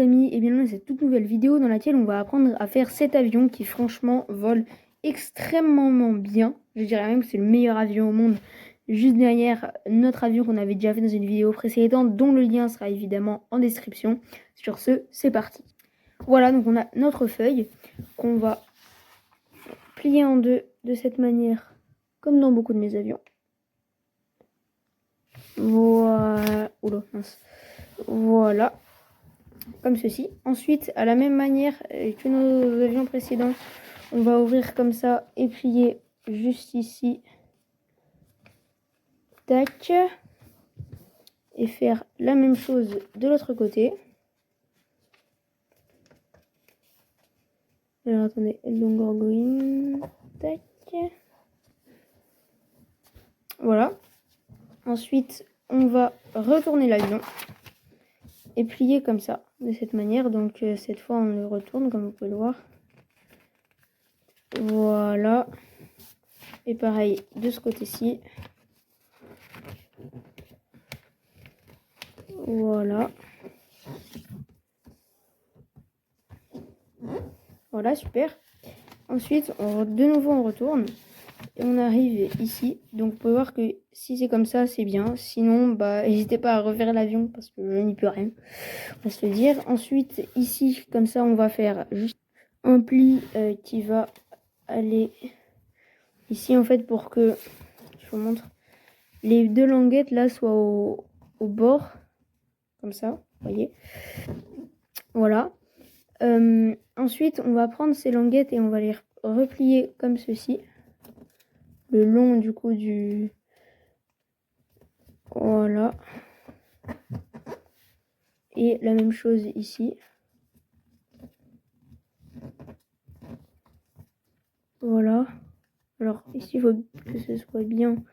amis et bienvenue dans cette toute nouvelle vidéo dans laquelle on va apprendre à faire cet avion qui franchement vole extrêmement bien. Je dirais même que c'est le meilleur avion au monde, juste derrière notre avion qu'on avait déjà fait dans une vidéo précédente dont le lien sera évidemment en description. Sur ce, c'est parti. Voilà, donc on a notre feuille qu'on va plier en deux de cette manière comme dans beaucoup de mes avions. Voilà. Oula, mince. Voilà. Comme ceci. Ensuite, à la même manière que nos avions précédents, on va ouvrir comme ça et plier juste ici. Tac. Et faire la même chose de l'autre côté. Alors attendez, long gorgoine. Tac. Voilà. Ensuite, on va retourner l'avion et plier comme ça, de cette manière. Donc cette fois, on le retourne, comme vous pouvez le voir. Voilà. Et pareil, de ce côté-ci. Voilà. Voilà, super. Ensuite, de nouveau, on retourne. Et on arrive ici. Donc, vous pouvez voir que si c'est comme ça, c'est bien. Sinon, bah, n'hésitez pas à refaire l'avion parce que je n'y peux rien. On va se le dire. Ensuite, ici, comme ça, on va faire juste un pli qui va aller ici, en fait, pour que, je vous montre, les deux languettes, là, soient au bord. Comme ça, vous voyez. Voilà. Ensuite, on va prendre ces languettes et on va les replier comme ceci. Le long du coup du... Voilà. Et la même chose ici. Voilà. Alors ici, il faut que ce soit bien... Vous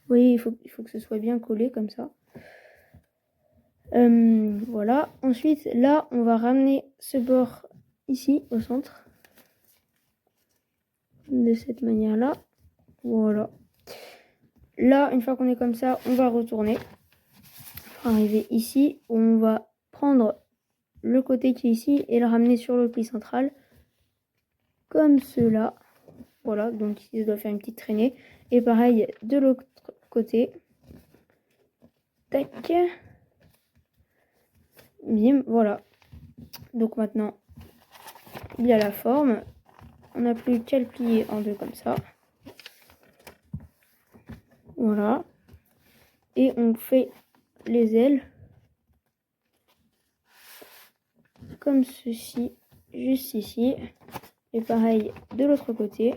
voyez, il faut que ce soit bien collé comme ça. Voilà. Ensuite, là, on va ramener ce bord ici, au centre. De cette manière-là. Voilà. Là, une fois qu'on est comme ça, on va retourner. Arriver ici, on va prendre le côté qui est ici et le ramener sur le pli central. Comme cela. Voilà, donc ici, je dois faire une petite traînée. Et pareil, de l'autre côté. Tac. Bim, voilà. Donc maintenant, il y a la forme. On n'a plus qu'à le plier en deux comme ça. Voilà. Et on fait les ailes. Comme ceci, juste ici. Et pareil, de l'autre côté.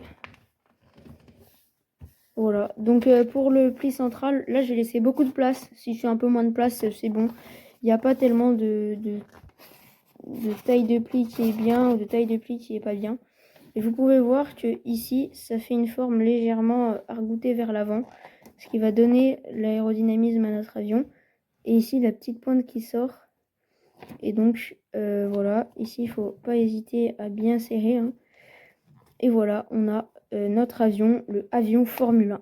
Voilà, donc pour le pli central, là j'ai laissé beaucoup de place. Si je fais un peu moins de place, c'est bon. Il n'y a pas tellement de taille de pli qui est bien ou de taille de pli qui est pas bien. Et vous pouvez voir que ici, ça fait une forme légèrement argoutée vers l'avant, ce qui va donner l'aérodynamisme à notre avion. Et ici, la petite pointe qui sort. Et donc, voilà, ici, il ne faut pas hésiter à bien serrer. Hein. Et voilà, on a notre avion, le avion Formule 1.